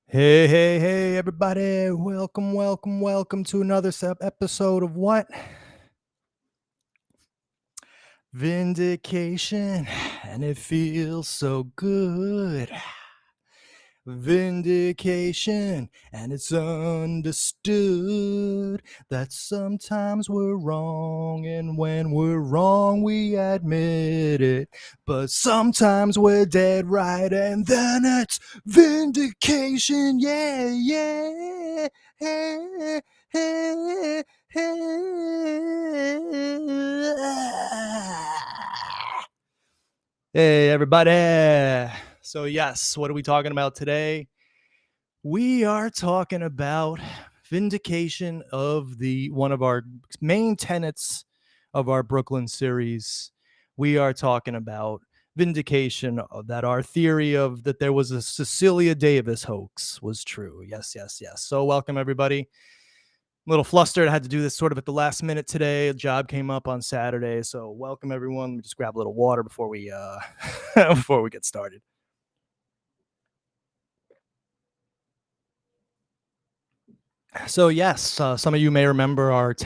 Hey, hey, hey, everybody. Welcome to another episode of what? Vindication. And it feels so good. Vindication. And it's understood that sometimes we're wrong. And when we're wrong, we admit it. But sometimes we're dead right. And then it's vindication. Yeah, yeah. Hey, hey, hey. Hey, everybody. So, yes, what are we talking about today? We are talking about vindication of one of our main tenets of our Brooklyn series. We are talking about vindication of that our theory of that there was a Cecilia Davis hoax was true. Yes, yes, yes. So, welcome, everybody. A little flustered. I had to do this sort of at the last minute today. A job came up on Saturday, so welcome everyone. Let me just grab a little water before we before we get started. So yes, some of you may remember our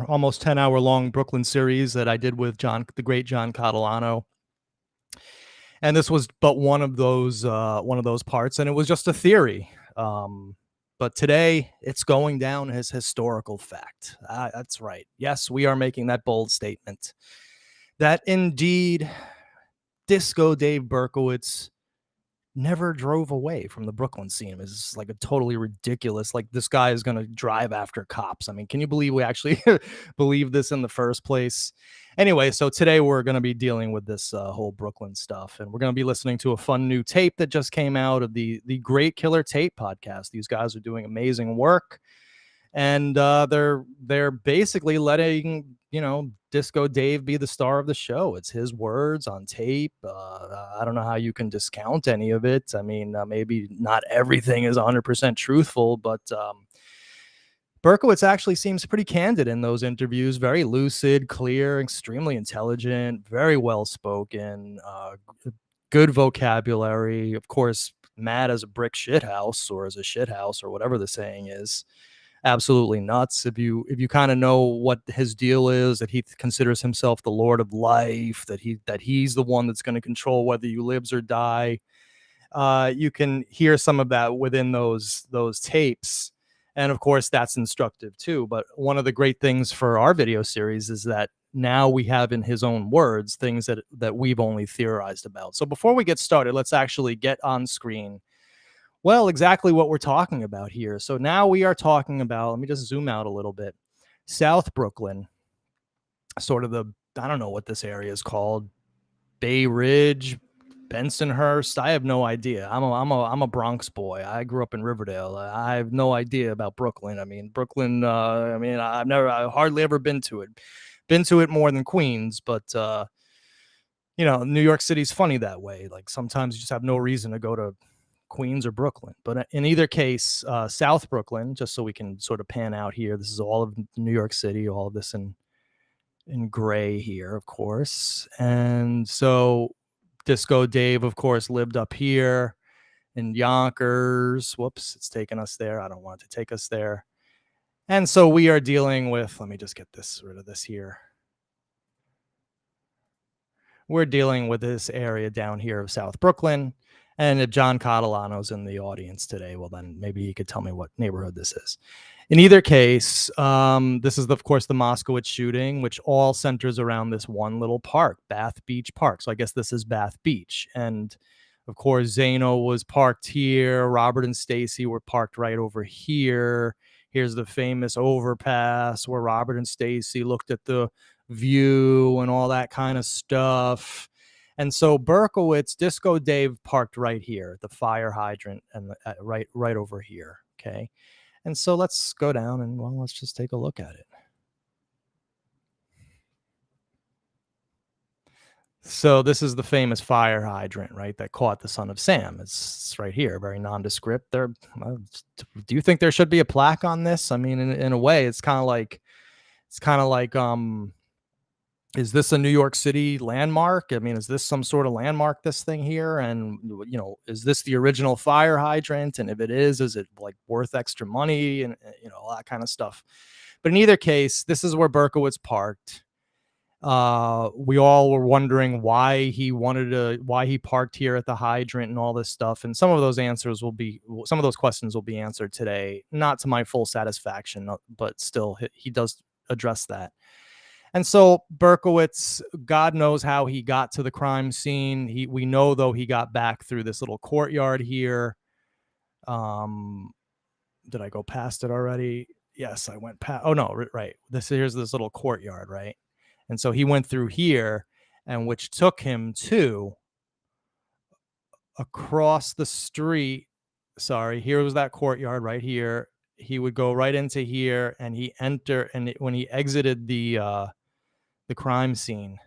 almost 10-hour long Brooklyn series that I did with the great John Catalano, and this was but one of those parts, and it was just a theory. But today it's going down as historical fact. That's right. Yes, we are making that bold statement that indeed Disco Dave Berkowitz never drove away from the Brooklyn scene. It's like a totally ridiculous, like this guy is going to drive after cops. I mean, can you believe we actually believe this in the first place? Anyway, so today we're going to be dealing with this whole Brooklyn stuff, and we're going to be listening to a fun new tape that just came out of the Great Killer Tape podcast. These guys are doing amazing work, and they're basically letting Disco Dave be the star of the show. It's his words on tape. I don't know how you can discount any of it. I mean, maybe not everything is 100% truthful, but Berkowitz actually seems pretty candid in those interviews. Very lucid, clear, extremely intelligent, very well spoken, good vocabulary. Of course, mad as a brick shithouse or as a shithouse or whatever the saying is. Absolutely nuts. If you kind of know what his deal is, that he considers himself the Lord of life, that he's the one that's going to control whether you lives or die. You can hear some of that within those tapes, and of course that's instructive too. But one of the great things for our video series is that now we have in his own words things that we've only theorized about. So before we get started, let's actually get on screen exactly what we're talking about here. So now we are talking about, let me just zoom out a little bit. South Brooklyn, sort of I don't know what this area is called. Bay Ridge, Bensonhurst. I have no idea. I'm a Bronx boy. I grew up in Riverdale. I have no idea about Brooklyn. I mean, Brooklyn, I've hardly ever been to it. Been to it more than Queens, but New York City's funny that way. Like sometimes you just have no reason to go to Queens or Brooklyn. But in either case, South Brooklyn, just so we can sort of pan out here. This is all of New York City, all of this in gray here, of course. And so Disco Dave, of course, lived up here in Yonkers. Whoops, it's taking us there. I don't want it to take us there. And so we are dealing with, let me just get rid of this here. We're dealing with this area down here of South Brooklyn. And if John Catalano's in the audience today, well, then maybe he could tell me what neighborhood this is. In either case, this is, of course, the Moscowitz shooting, which all centers around this one little park, Bath Beach Park. So I guess this is Bath Beach. And, of course, Zano was parked here. Robert and Stacy were parked right over here. Here's the famous overpass where Robert and Stacy looked at the view and all that kind of stuff. And so Berkowitz, Disco Dave parked right here, the fire hydrant, and right over here. Okay. And so let's go down and let's just take a look at it. So this is the famous fire hydrant, right? That caught the son of Sam. It's right here, very nondescript. Do you think there should be a plaque on this? I mean, in a way, it's kind of like is this a New York City landmark? I mean, is this some sort of landmark, this thing here? And, is this the original fire hydrant? And if it is it like worth extra money and, all that kind of stuff. But in either case, this is where Berkowitz parked. We all were wondering why he parked here at the hydrant and all this stuff. And some of those questions will be answered today, not to my full satisfaction, but still he does address that. And so Berkowitz, God knows how he got to the crime scene. We know, though, he got back through this little courtyard here. Did I go past it already? Yes, I went past. Oh no, right. Here's this little courtyard, right? And so he went through here, and which took him to across the street. Sorry, here was that courtyard right here. He would go right into here, and when he exited the crime scene,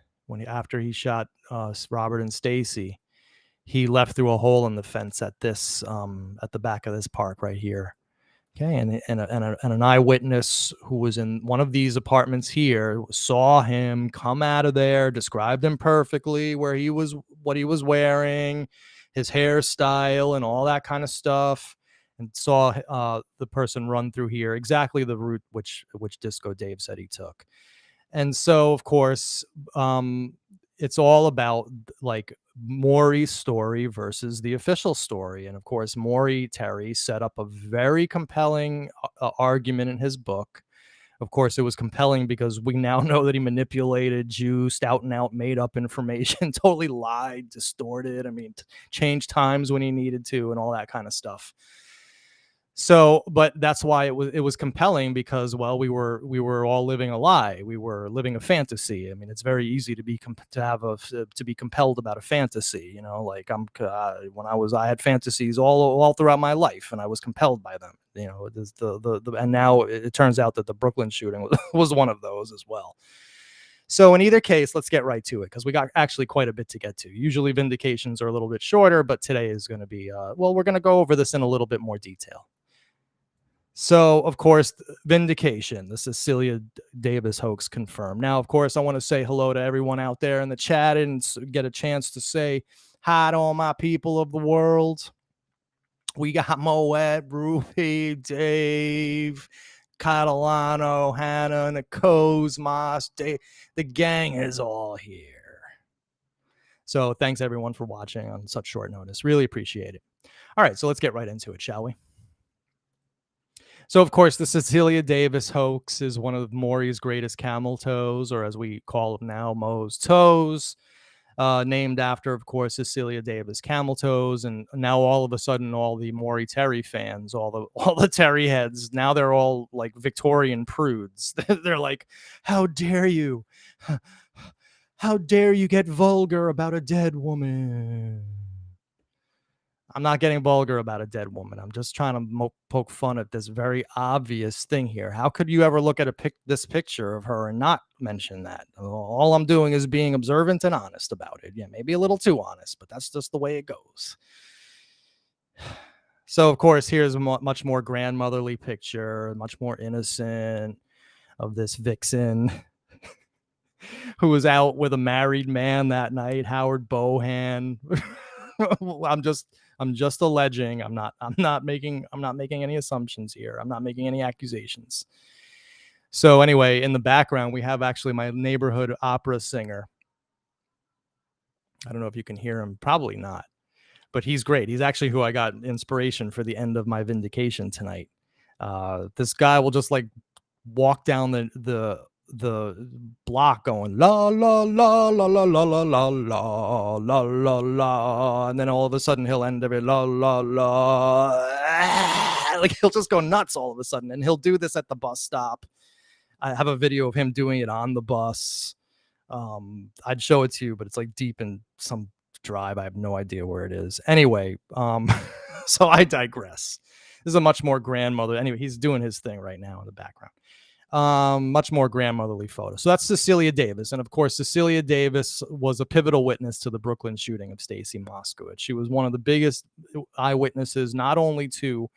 after he shot Robert and Stacy, he left through a hole in the fence at the back of this park right here. Okay, and an eyewitness who was in one of these apartments here saw him come out of there, described him perfectly, what he was wearing, his hairstyle, and all that kind of stuff, and saw the person run through here, exactly the route which Disco Dave said he took. And so, of course, it's all about like Maury's story versus the official story. And of course, Maury Terry set up a very compelling argument in his book. Of course, it was compelling because we now know that he manipulated, juiced, out and out, made up information, totally lied, distorted. I mean, changed times when he needed to, and all that kind of stuff. So, but that's why it was compelling, because, well, we were all living a lie. We were living a fantasy. I mean, it's very easy to be compelled about a fantasy. Like I had fantasies all throughout my life, and I was compelled by them. And now it turns out that the Brooklyn shooting was one of those as well. So in either case, let's get right to it, because we got actually quite a bit to get to. Usually vindications are a little bit shorter, but today is going to be we're going to go over this in a little bit more detail. So, of course, Vindication, the Cecilia Davis hoax confirmed. Now, of course, I want to say hello to everyone out there in the chat and get a chance to say hi to all my people of the world. We got Moet, Ruby, Dave, Catalano, Hannah, and the Cosmos. The gang is all here. So thanks, everyone, for watching on such short notice. Really appreciate it. All right, so let's get right into it, shall we? So, of course, the Cecilia Davis hoax is one of Maury's greatest camel toes, or as we call them now, Moe's toes, named after, of course, Cecilia Davis camel toes. And now all of a sudden, all the Maury Terry fans, all the Terry heads, now they're all like Victorian prudes. They're like, how dare you? How dare you get vulgar about a dead woman? I'm not getting vulgar about a dead woman. I'm just trying to poke fun at this very obvious thing here. How could you ever look at this picture of her and not mention that? All I'm doing is being observant and honest about it. Yeah, maybe a little too honest, but that's just the way it goes. So, of course, here's a much more grandmotherly picture, much more innocent, of this vixen who was out with a married man that night, Howard Bohan. I'm just alleging. I'm not making any assumptions here. I'm not making any accusations. So anyway, in the background, we have actually my neighborhood opera singer. I don't know if you can hear him. Probably not. But he's great. He's actually who I got inspiration for the end of my vindication tonight. This guy will just like walk down the block going la la la la la la la la la la la la, and then all of a sudden he'll end of it la la la, like he'll just go nuts all of a sudden. And he'll do this at the bus stop. I have a video of him doing it on the bus. I'd show it to you, but it's like deep in some drive. I have no idea where it is. Anyway, so I digress. This is a much more grandmother. Anyway, he's doing his thing right now in the background. Much more grandmotherly photo. So that's Cecilia Davis. And of course, Cecilia Davis was a pivotal witness to the Brooklyn shooting of Stacy Moscowitz. She was one of the biggest eyewitnesses, not only to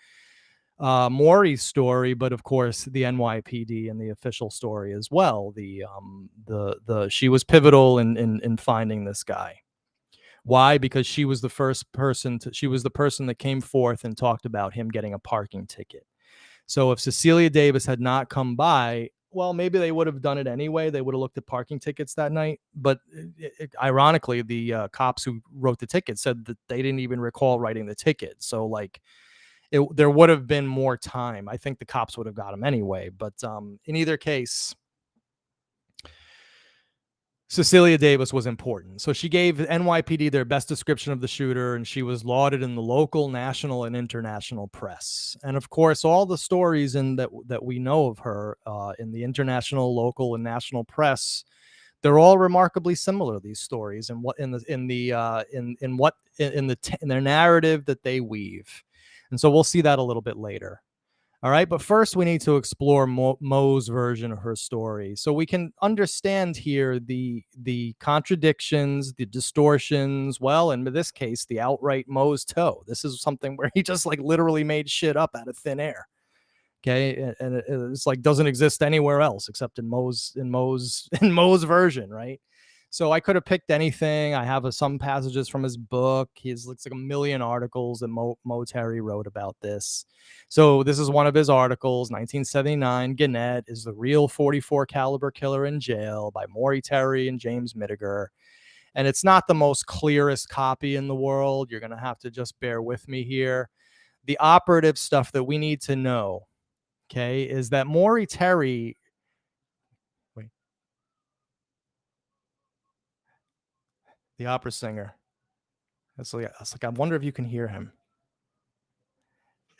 Maury's story, but of course the NYPD and the official story as well. The she was pivotal in finding this guy. Why? Because she was the first person to, she was the person that came forth and talked about him getting a parking ticket. So if Cecilia Davis had not come by, well, maybe they would have done it anyway. They would have looked at parking tickets that night. But ironically, the cops who wrote the ticket said that they didn't even recall writing the ticket. So like, there would have been more time. I think the cops would have got him anyway. But in either case, Cecilia Davis was important. So she gave NYPD their best description of the shooter, and she was lauded in the local, national, and international press. And of course, all the stories that we know of her in the international, local, and national press, they're all remarkably similar. These stories and what in their narrative that they weave. And so we'll see that a little bit later. All right, but first we need to explore Mo's version of her story, so we can understand here the contradictions, the distortions. Well, in this case, the outright Mo's toe. This is something where he just like literally made shit up out of thin air. Okay, and it's like doesn't exist anywhere else except in Mo's version, right? So I could have picked anything. I have some passages from his book. He's looks like a million articles that Mo Terry wrote about this. So this is one of his articles, 1979. Gannett is the real 44 caliber killer in jail by Maury Terry and James Mittiger. And it's not the most clearest copy in the world. You're gonna have to just bear with me here. The operative stuff that we need to know, okay, is that Maury Terry. Wait, the opera singer. It's like I wonder if you can hear him.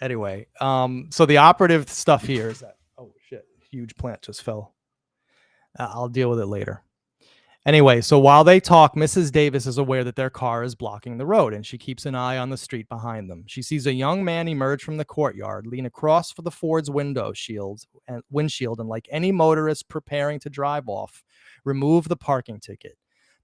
Anyway, so the operative stuff here is that, oh shit, huge plant just fell. I'll deal with it later. Anyway, so while they talk, Mrs. Davis is aware that their car is blocking the road, and she keeps an eye on the street behind them. She sees a young man emerge from the courtyard, lean across for the Ford's windshield, and like any motorist preparing to drive off, remove the parking ticket.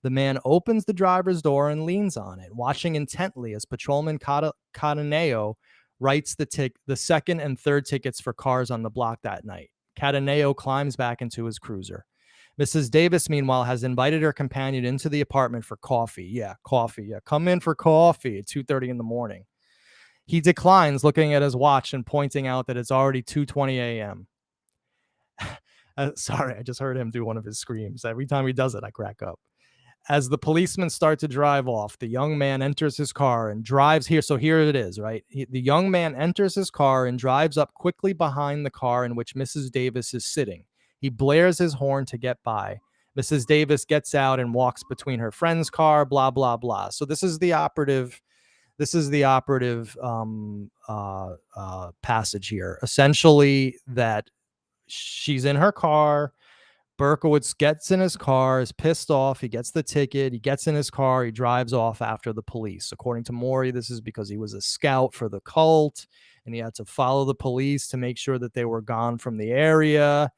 The man opens the driver's door and leans on it, watching intently as Patrolman Cataneo writes the second and third tickets for cars on the block that night. Cataneo climbs back into his cruiser. Mrs. Davis, meanwhile, has invited her companion into the apartment for coffee. Yeah, coffee. Yeah, come in for coffee at 2:30 in the morning. He declines, looking at his watch and pointing out that it's already 2:20 a.m. Sorry, I just heard him do one of his screams. Every time he does it, I crack up. As the policemen start to drive off, the young man enters his car and drives here. So here it is, right? The young man enters his car and drives up quickly behind the car in which Mrs. Davis is sitting. He blares his horn to get by. Mrs. Davis gets out and walks between her friend's car, blah, blah, blah. So this is the operative. This is the operative passage here. Essentially, that she's in her car. Berkowitz gets in his car, is pissed off. He gets the ticket. He gets in his car. He drives off after the police. According to Maury, this is because he was a scout for the cult, and he had to follow the police to make sure that they were gone from the area,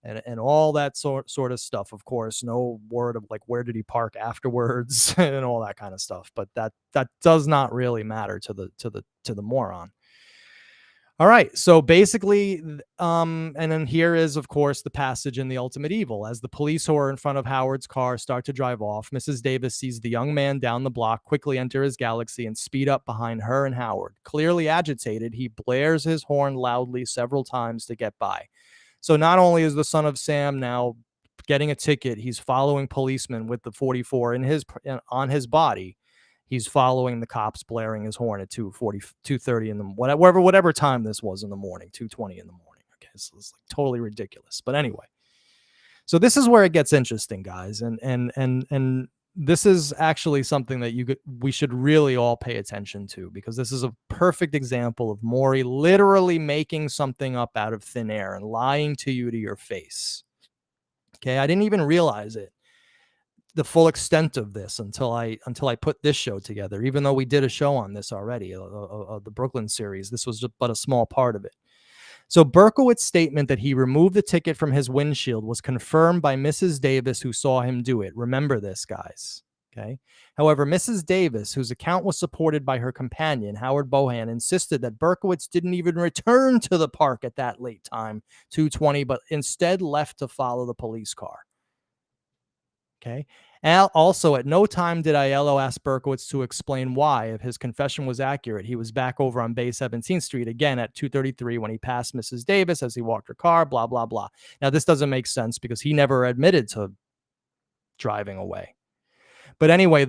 and all that sort of stuff. Of course, no word of like where did he park afterwards and all that kind of stuff. But that does not really matter to the moron. All right, so basically, and then here is, of course, the passage in The Ultimate Evil. As the police who are in front of Howard's car start to drive off, Mrs. Davis sees the young man down the block quickly enter his Galaxy and speed up behind her and Howard. Clearly agitated, he blares his horn loudly several times to get by. So not only is the son of Sam now getting a ticket, he's following policemen with the 44 on his body. He's following the cops, blaring his horn at 2:30 in the whatever time this was in the morning, 2:20 in the morning. Okay, so it's like totally ridiculous. But anyway, so this is where it gets interesting, guys, and this is actually something that we should really all pay attention to, because this is a perfect example of Maury literally making something up out of thin air and lying to you to your face. Okay, I didn't even realize it, the full extent of this, until I put this show together. Even though we did a show on this already, the Brooklyn series, this was just but a small part of it. So Berkowitz's statement that he removed the ticket from his windshield was confirmed by Mrs. Davis, who saw him do it. Remember this, guys. Okay. However, Mrs. Davis, whose account was supported by her companion, Howard Bohan, insisted that Berkowitz didn't even return to the park at that late time, 2:20, but instead left to follow the police car. Okay. Also, at no time did Aiello ask Berkowitz to explain why, if his confession was accurate. He was back over on Bay 17th Street again at 2:33 when he passed Mrs. Davis as he walked her car, blah, blah, blah. Now, this doesn't make sense because he never admitted to driving away. But anyway,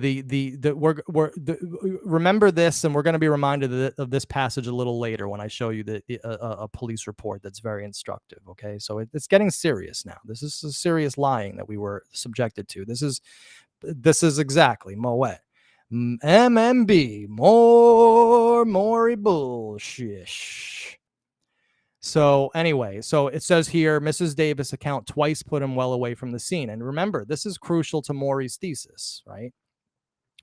remember this, and we're going to be reminded of this passage a little later when I show you a police report that's very instructive. Okay, so it's getting serious now. This is a serious lying that we were subjected to. This is exactly Moet. MMB, more Maury bullshit. So anyway, so it says here, Mrs. Davis' account twice put him well away from the scene. And remember, this is crucial to Maury's thesis, right?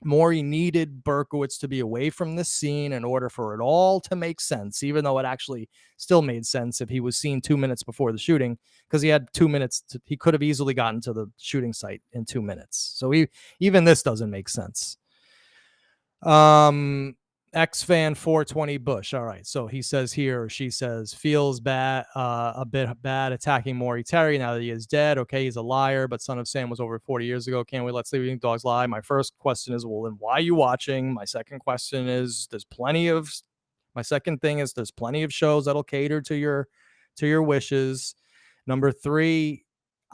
Maury needed Berkowitz to be away from the scene in order for it all to make sense, even though it actually still made sense if he was seen 2 minutes before the shooting, because he had 2 minutes. He could have easily gotten to the shooting site in 2 minutes. So even this doesn't make sense. X-Fan 420 Bush. All right. So he says here, or she says, feels bad, a bit bad attacking Maury Terry now that he is dead. Okay, he's a liar, but Son of Sam was over 40 years ago. Can't we let sleeping dogs lie? My first question is, well, then why are you watching? My second question is, my second thing is, there's plenty of shows that'll cater to your wishes. Number 3,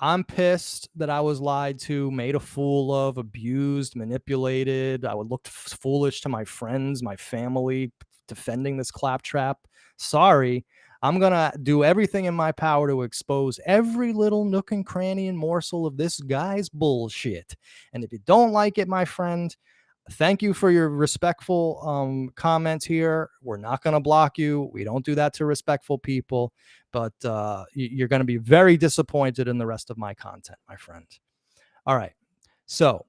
I'm pissed that I was lied to, made a fool of, abused, manipulated. I would look foolish to my friends, my family, defending this claptrap. Sorry. I'm going to do everything in my power to expose every little nook and cranny and morsel of this guy's bullshit. And if you don't like it, my friend, thank you for your respectful comments here. We're not going to block you. We don't do that to respectful people, but you're going to be very disappointed in the rest of my content, my friend. All right. So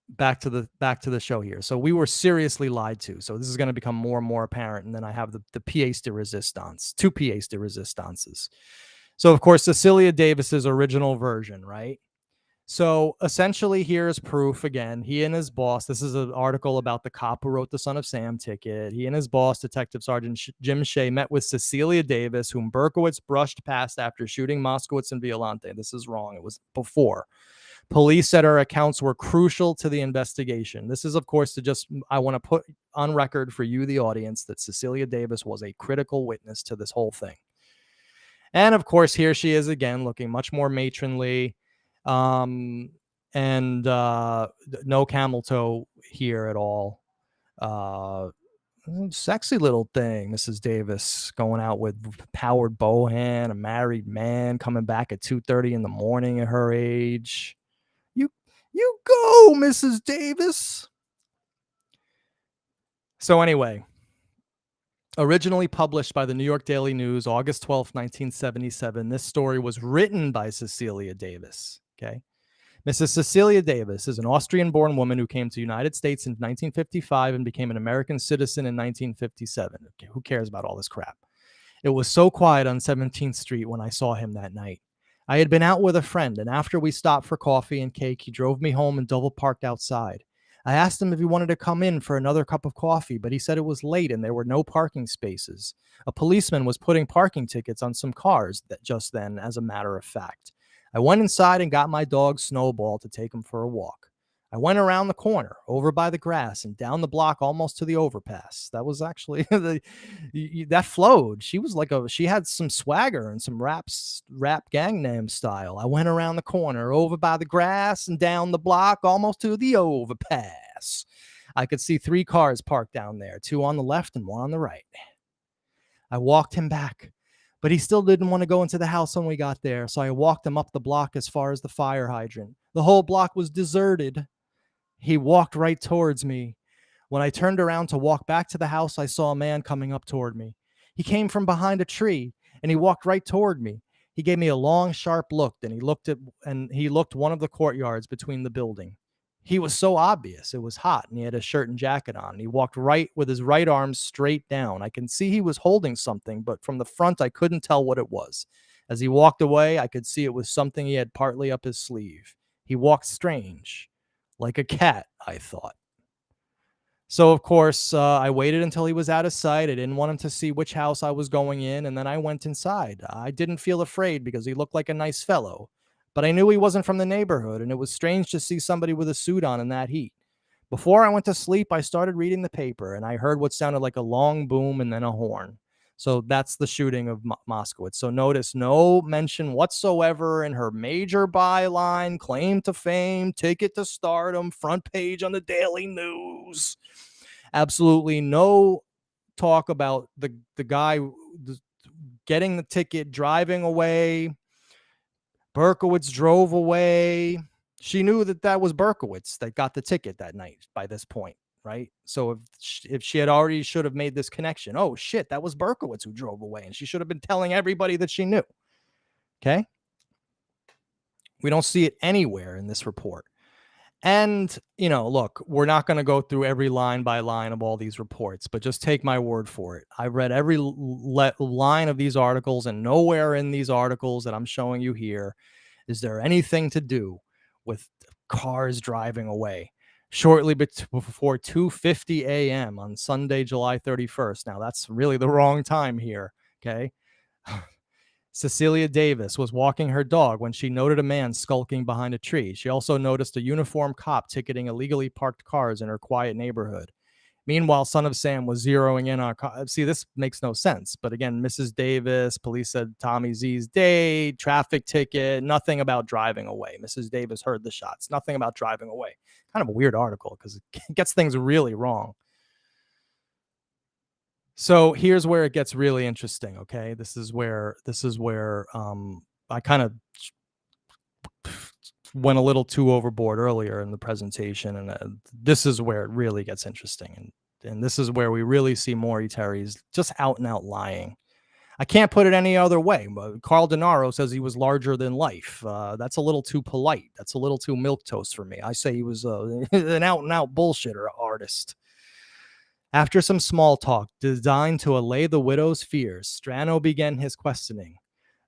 back to the show here. So we were seriously lied to. So this is going to become more and more apparent. And then I have the pièce de résistance, 2 pièces de résistances. So of course, Cecilia Davis's original version, right? So essentially, here's proof again. He and his boss, this is an article about the cop who wrote the Son of Sam ticket. He and his boss, Detective Sergeant Jim Shea, met with Cecilia Davis, whom Berkowitz brushed past after shooting Moscowitz and Violante. This is wrong. It was before. Police said her accounts were crucial to the investigation. This is, of course, I want to put on record for you, the audience, that Cecilia Davis was a critical witness to this whole thing. And of course, here she is again, looking much more matronly. And no camel toe here at all. Sexy little thing, Mrs. Davis, going out with Howard Bohan, a married man, coming back at 2:30 in the morning at her age. You go, Mrs. Davis. So anyway, originally published by the New York Daily News, August 12th, 1977, this story was written by Cecilia Davis. Okay. Mrs. Cecilia Davis is an Austrian-born woman who came to the United States in 1955 and became an American citizen in 1957. Okay, who cares about all this crap? It was so quiet on 17th Street when I saw him that night. I had been out with a friend, and after we stopped for coffee and cake, he drove me home and double parked outside. I asked him if he wanted to come in for another cup of coffee, but he said it was late and there were no parking spaces. A policeman was putting parking tickets on some cars just then, as a matter of fact. I went inside and got my dog Snowball to take him for a walk. I went around the corner, over by the grass, and down the block almost to the overpass. That was actually that flowed. She had some swagger and some rap Gangnam style. I went around the corner, over by the grass, and down the block almost to the overpass. I could see 3 cars parked down there, 2 on the left and 1 on the right. I walked him back, but he still didn't want to go into the house when we got there, so I walked him up the block as far as the fire hydrant. The whole block was deserted. He walked right towards me. When I turned around to walk back to the house, I saw a man coming up toward me. He came from behind a tree, and he walked right toward me. He gave me a long, sharp look, and he looked one of the courtyards between the building. He was so obvious. It was hot, and he had a shirt and jacket on. He walked right with his right arm straight down. I can see he was holding something, but from the front, I couldn't tell what it was. As he walked away, I could see it was something he had partly up his sleeve. He walked strange. like a cat, I thought. So, of course, I waited until he was out of sight. I didn't want him to see which house I was going in, and then I went inside. I didn't feel afraid because he looked like a nice fellow, but I knew he wasn't from the neighborhood, and it was strange to see somebody with a suit on in that heat. Before I went to sleep, I started reading the paper, and I heard what sounded like a long boom and then a horn. So that's the shooting of Moskowitz. So notice no mention whatsoever in her major byline, claim to fame, ticket to stardom, front page on the Daily News. Absolutely no talk about the guy getting the ticket, driving away. Berkowitz drove away. She knew that that was Berkowitz that got the ticket that night by this point, right? So if she had already should have made this connection, oh shit, that was Berkowitz who drove away, and she should have been telling everybody that she knew. Okay, we don't see it anywhere in this report. And, look, we're not going to go through every line by line of all these reports, but just take my word for it. I read every line of these articles, and nowhere in these articles that I'm showing you here is there anything to do with cars driving away. Shortly before 2:50 a.m. on Sunday, July 31st. Now, that's really the wrong time here, okay? Cecilia Davis was walking her dog when she noted a man skulking behind a tree. She also noticed a uniformed cop ticketing illegally parked cars in her quiet neighborhood. Meanwhile, Son of Sam was zeroing in on... See, this makes no sense. But again, Mrs. Davis, police said Tommy Z's date, traffic ticket, nothing about driving away. Mrs. Davis heard the shots, nothing about driving away. Kind of a weird article because it gets things really wrong. So here's where it gets really interesting. Okay, this is where I kind of went a little too overboard earlier in the presentation, and this is where it really gets interesting, and this is where we really see Maury Terry's just out and out lying. I can't put it any other way. But Carl Denaro says he was larger than life. That's a little too polite. That's a little too milquetoast for me. I say he was an out and out bullshitter artist. After some small talk designed to allay the widow's fears, Strano began his questioning.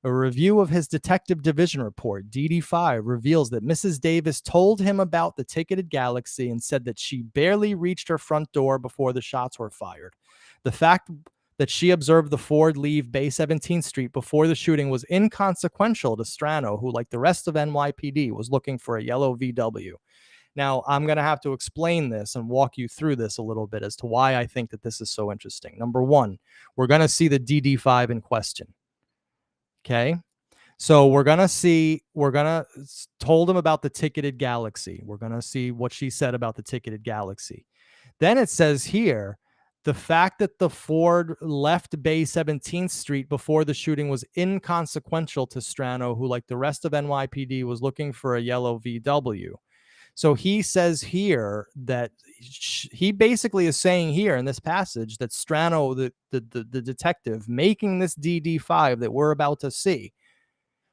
A review of his detective division report, DD5, reveals that Mrs. Davis told him about the ticketed Galaxy and said that she barely reached her front door before the shots were fired. The fact that she observed the Ford leave Bay 17th Street before the shooting was inconsequential to Strano, who, like the rest of NYPD, was looking for a yellow VW. Now, I'm going to have to explain this and walk you through this a little bit as to why I think that this is so interesting. Number one, we're going to see the DD5 in question. Okay. So told him about the ticketed Galaxy. We're going to see what she said about the ticketed Galaxy. Then it says here, the fact that the Ford left Bay 17th Street before the shooting was inconsequential to Strano, who, like the rest of NYPD, was looking for a yellow VW. So he says here that he basically is saying here in this passage that Strano, the detective making this DD5 that we're about to see,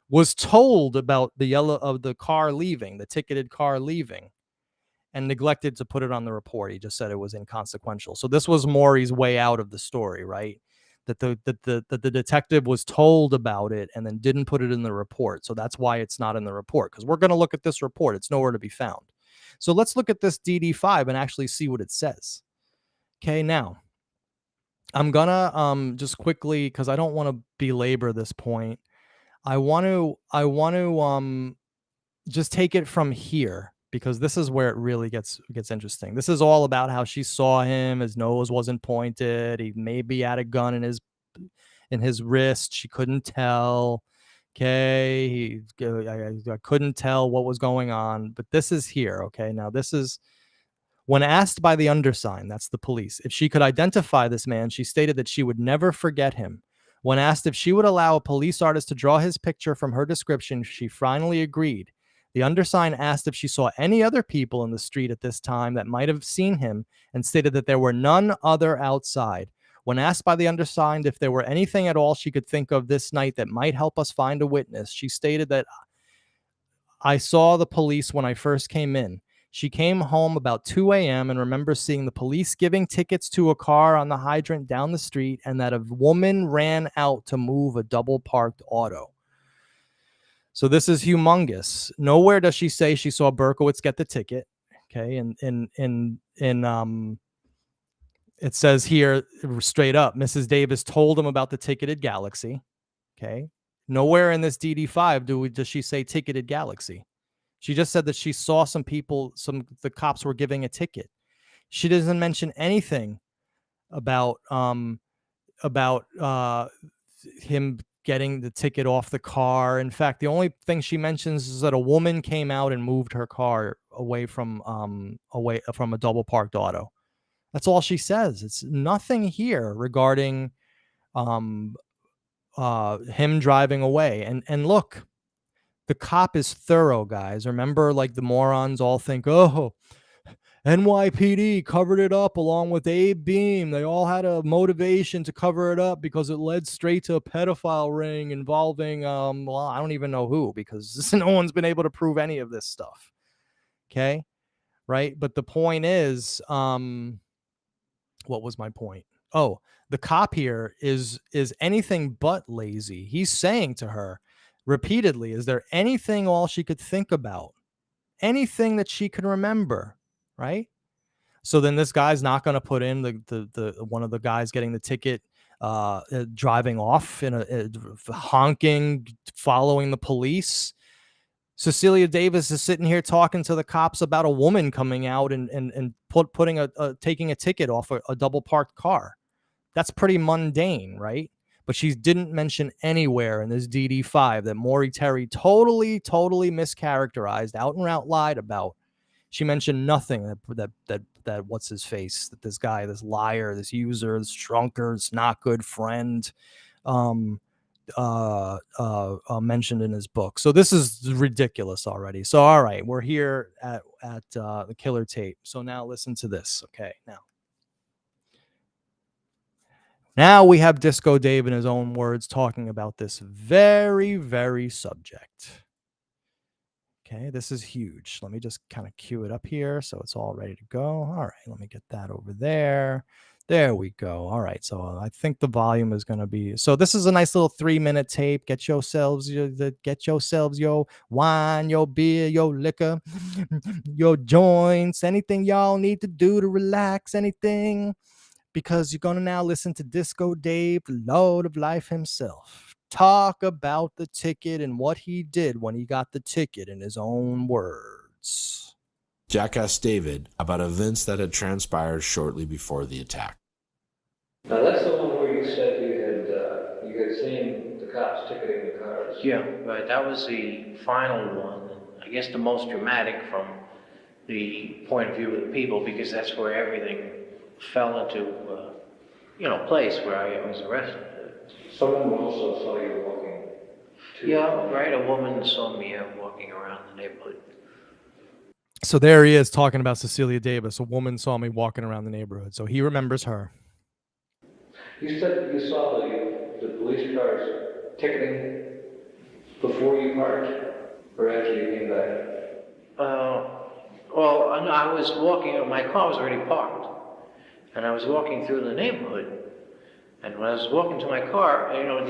was told about the car leaving, the ticketed car leaving, and neglected to put it on the report. He just said it was inconsequential. So this was Maury's way out of the story, right? That the detective was told about it and then didn't put it in the report. So that's why it's not in the report, because we're going to look at this report. It's nowhere to be found. So let's look at this DD5 and actually see what it says. Okay, now I'm gonna just quickly, because I don't want to belabor this point. I want to just take it from here, because this is where it really gets interesting. This is all about how she saw him. His nose wasn't pointed. He maybe had a gun in his wrist. She couldn't tell. Okay, I couldn't tell what was going on, but this is here. Okay, now this is when asked by the undersigned, that's the police, if she could identify this man, she stated that she would never forget him. When asked if she would allow a police artist to draw his picture from her description, she finally agreed. The undersigned asked if she saw any other people in the street at this time that might have seen him and stated that there were none other outside. When asked by the undersigned if there were anything at all she could think of this night that might help us find a witness, she stated that I saw the police when I first came in. She came home about 2 a.m. and remembers seeing the police giving tickets to a car on the hydrant down the street, and that a woman ran out to move a double parked auto. So this is humongous. Nowhere does she say she saw Berkowitz get the ticket. Okay, it says here straight up, Mrs. Davis told him about the ticketed galaxy. Okay, nowhere in this DD5 does she say ticketed galaxy. She just said that she saw some people, the cops were giving a ticket. She doesn't mention anything about him getting the ticket off the car. In fact, the only thing she mentions is that a woman came out and moved her car away from a double parked auto. That's all she says. It's nothing here regarding him driving away. And look, the cop is thorough, guys. Remember, like the morons all think, oh, NYPD covered it up along with Abe Beam. They all had a motivation to cover it up because it led straight to a pedophile ring involving, well, I don't even know who, because no one's been able to prove any of this stuff. Okay. Right. But the point is, what was my point? Oh, the cop here is anything but lazy. He's saying to her repeatedly, is there anything all she could think about? Anything that she can remember? Right. So then this guy's not going to put in the one of the guys getting the ticket, driving off in a honking, following the police. Cecilia Davis is sitting here talking to the cops about a woman coming out and taking a ticket off a double parked car. That's pretty mundane, right? But she didn't mention anywhere in this DD5 that Maury Terry totally mischaracterized, out and out lied about. She mentioned nothing that what's his face, that this guy, this liar, this user, this drunkard, this not good friend, mentioned in his book. So this is ridiculous already. So all right, we're here at the killer tape. So now listen to this. Okay, now we have Disco Dave in his own words talking about this very, very subject. Okay, this is huge. Let me just kind of cue it up here so it's all ready to go. All right, let me get that over there. There we go. All right, so I think the volume is going to be... So this is a nice little 3-minute tape. Get yourselves your wine, your beer, your liquor, your joints, anything y'all need to do to relax, anything. Because you're going to now listen to Disco Dave, the Lord of Life himself, talk about the ticket and what he did when he got the ticket in his own words. Jack asked David about events that had transpired shortly before the attack. Now that's the one where you said you had seen the cops ticketing the cars. Yeah, right. That was the final one. I guess the most dramatic from the point of view of the people, because that's where everything fell into, place where I was arrested. Someone also saw you walking. Yeah, right. A woman saw me walking around the neighborhood. So there he is talking about Cecilia Davis. A woman saw me walking around the neighborhood. So he remembers her. You said you saw the police cars ticketing before you parked, or after you came back? Well, I was walking, my car was already parked, and I was walking through the neighborhood. And when I was walking to my car, there are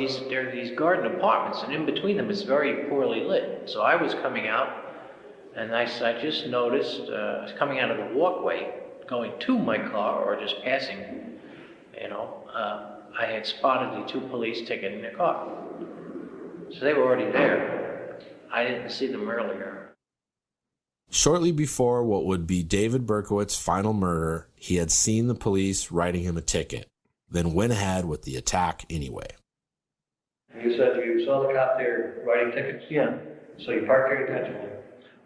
these garden apartments, and in between them it's very poorly lit. So I was coming out, and I just noticed, I was coming out of the walkway, going to my car, or just passing, I had spotted the 2 police ticketing the car. So they were already there. I didn't see them earlier. Shortly before what would be David Berkowitz's final murder, he had seen the police writing him a ticket, then went ahead with the attack anyway. You said you saw the cop there writing tickets? Yeah. So you parked there intentionally?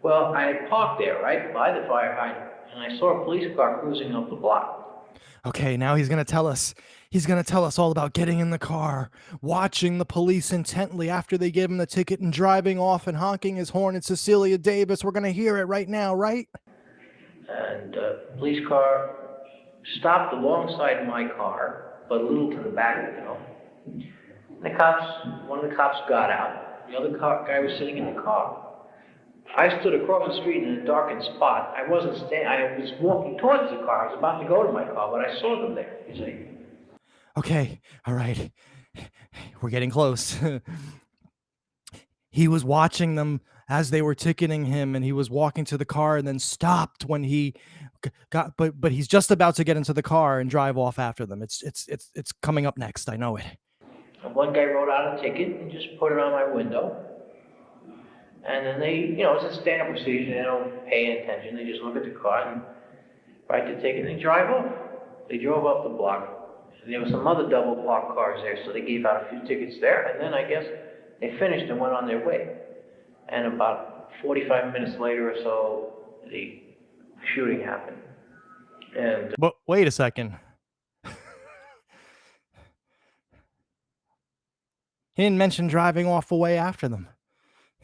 Well, I had parked there, right, by the fire hydrant, and I saw a police car cruising up the block. Okay, now he's going to tell us. He's going to tell us all about getting in the car, watching the police intently after they give him the ticket, and driving off and honking his horn at Cecilia Davis. We're going to hear it right now, right? And the police car stopped alongside my car, but a little to the back, One of the cops got out. The other guy was sitting in the car. I stood across the street in a darkened spot. I was walking towards the car. I was about to go to my car, but I saw them there, you see. Okay, all right. We're getting close. He was watching them as they were ticketing him, and he was walking to the car and then stopped when he got, but he's just about to get into the car and drive off after them. It's coming up next. I know it. And one guy wrote out a ticket and just put it on my window. And then they, it's a standard procedure. They don't pay attention. They just look at the car and write the ticket and they drive off. They drove off the block. There were some other double parked cars there, so they gave out a few tickets there. And then I guess they finished and went on their way. And about 45 minutes later or so, the shooting happened. And But wait a second. He didn't mention driving off away after them.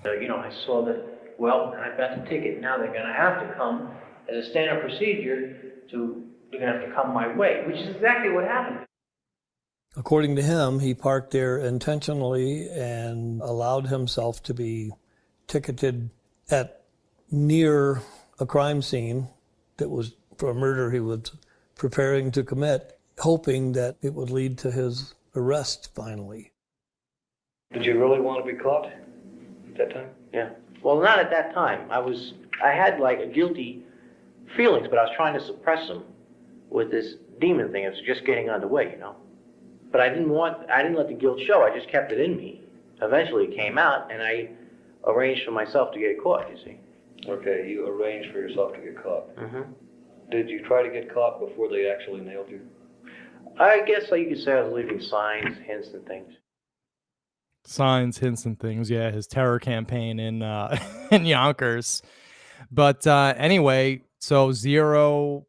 I saw that, well, I got the ticket. Now they're going to have to come as a standard procedure they're going to have to come my way, which is exactly what happened. According to him, he parked there intentionally and allowed himself to be ticketed at near a crime scene that was for a murder he was preparing to commit, hoping that it would lead to his arrest finally. Did you really want to be caught at that time? Yeah. Well, not at that time. I had like a guilty feelings, but I was trying to suppress them with this demon thing. It was just getting underway, But I didn't let the guilt show. I just kept it in me. Eventually it came out, and I arranged for myself to get caught, you see. Okay, you arranged for yourself to get caught. Mm-hmm. Did you try to get caught before they actually nailed you? I guess you could say I was leaving signs, hints, and things. Signs, hints, and things. Yeah, his terror campaign in in Yonkers. But anyway, so Zero,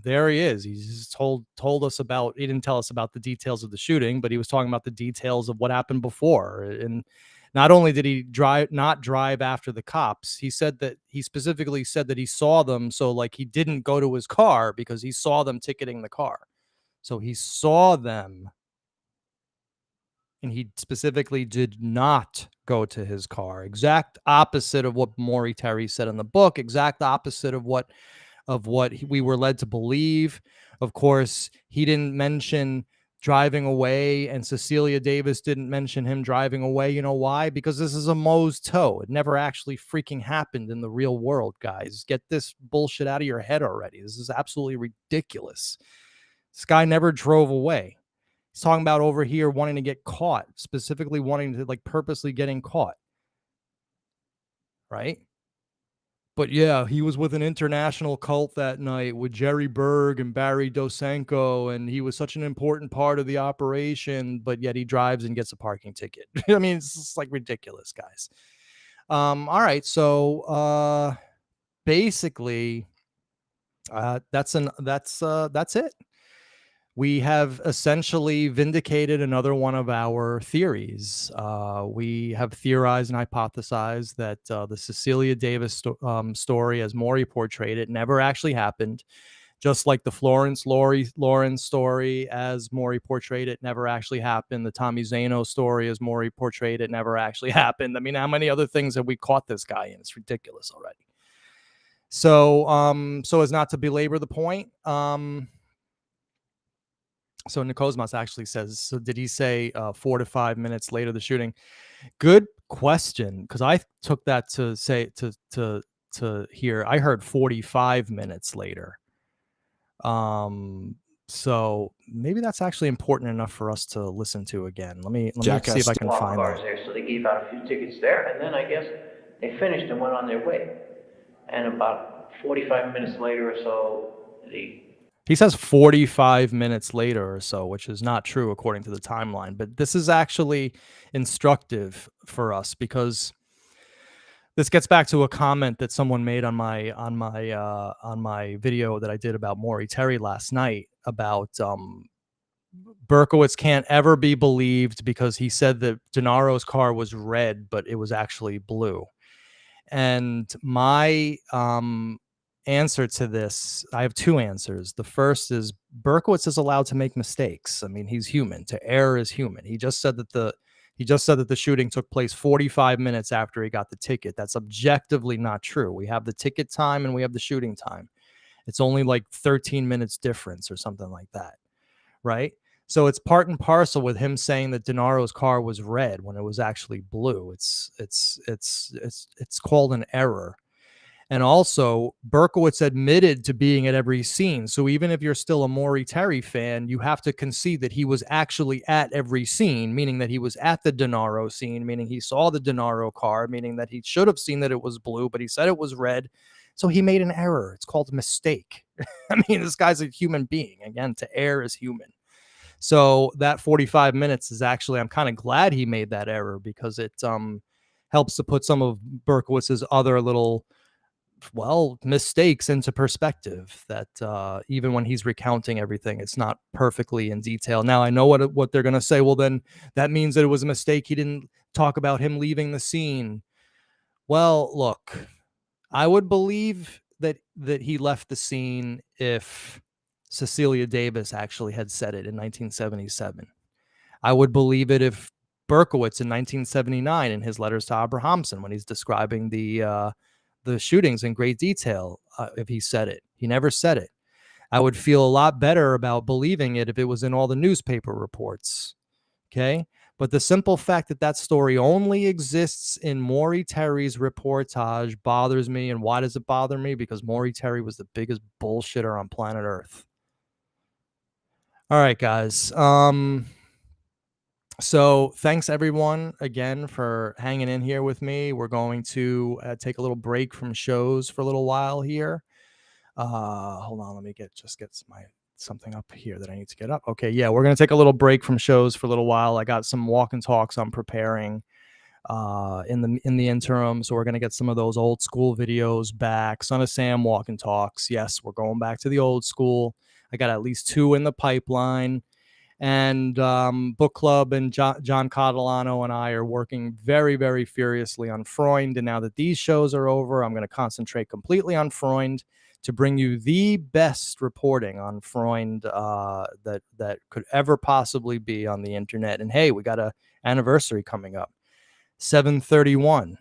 there he is. He's just told us about. He didn't tell us about the details of the shooting, but he was talking about the details of what happened before. And not only did he not drive after the cops, he specifically said that he saw them. So like he didn't go to his car because he saw them ticketing the car. So he saw them. And he specifically did not go to his car. Exact opposite of what Maury Terry said in the book. Exact opposite of what we were led to believe. Of course, he didn't mention driving away, and Cecilia Davis didn't mention him driving away. You know why? Because this is a Moe's toe. It never actually freaking happened in the real world, guys. Get this bullshit out of your head already. This is absolutely ridiculous. This guy never drove away. He's talking about over here wanting to get caught, specifically wanting to like purposely getting caught. Right? But yeah, he was with an international cult that night with Jerry Berg and Barry Dosenko, and he was such an important part of the operation, but yet he drives and gets a parking ticket. I mean, it's just like ridiculous, guys. All right, so basically that's it. We have essentially vindicated another one of our theories. We have theorized and hypothesized that the Cecilia Davis story, as Maury portrayed it, never actually happened. Just like the Florence Lawrence story, as Maury portrayed it, never actually happened. The Tommy Zano story, as Maury portrayed it, never actually happened. I mean, how many other things have we caught this guy in? It's ridiculous already. So, so as not to belabor the point, so Nikozmas actually says, so did he say 4 to 5 minutes later the shooting? Good question, because I took that to say to hear. I heard 45 minutes later. So maybe that's actually important enough for us to listen to again. Let me see if I can find that. There, so they gave out a few tickets there, and then I guess they finished and went on their way. And about 45 minutes later or so, he says 45 minutes later or so, which is not true according to the timeline. But this is actually instructive for us because this gets back to a comment that someone made on my video that I did about Maury Terry last night about Berkowitz can't ever be believed because he said that Gennaro's car was red, but it was actually blue. And my answer to this, I have two answers. The first is Berkowitz is allowed to make mistakes. I mean, he's human. To err is human. He just said that the shooting took place 45 minutes after he got the ticket. That's objectively not true. We have the ticket time and we have the shooting time. It's only like 13 minutes difference or something like that, right? So it's part and parcel with him saying that DeNaro's car was red when it was actually blue. It's called an error. And also, Berkowitz admitted to being at every scene. So even if you're still a Maury Terry fan, you have to concede that he was actually at every scene, meaning that he was at the DeNaro scene, meaning he saw the DeNaro car, meaning that he should have seen that it was blue, but he said it was red. So he made an error. It's called a mistake. I mean, this guy's a human being. Again, to err is human. So that 45 minutes is actually, I'm kind of glad he made that error, because it helps to put some of Berkowitz's other little, well, mistakes into perspective, that even when he's recounting everything, it's not perfectly in detail. Now I know what they're going to say. Well, then that means that it was a mistake. He didn't talk about him leaving the scene. Well, look, I would believe that he left the scene if Cecilia Davis actually had said it in 1977. I would believe it if Berkowitz in 1979 in his letters to Abrahamson, when he's describing the shootings in great detail, if he said it. He never said it. I would feel a lot better about believing it if it was in all the newspaper reports. Okay? But the simple fact that that story only exists in Maury Terry's reportage bothers me. And why does it bother me? Because Maury Terry was the biggest bullshitter on planet Earth. All right, guys. So thanks everyone again for hanging in here with me. We're going to take a little break from shows for a little while here. Hold on, let me get something up here that I need to get up. Okay, yeah, we're going to take a little break from shows for a little while. I got some walk and talks I'm preparing in the interim, so we're going to get some of those old school videos back. Son of Sam walk and talks. Yes, we're going back to the old school. I got at least 2 in the pipeline. And Book Club and John Catalano and I are working very, very furiously on Freund. And now that these shows are over, I'm going to concentrate completely on Freund to bring you the best reporting on Freund that could ever possibly be on the internet. And hey, we got an anniversary coming up, 7/31.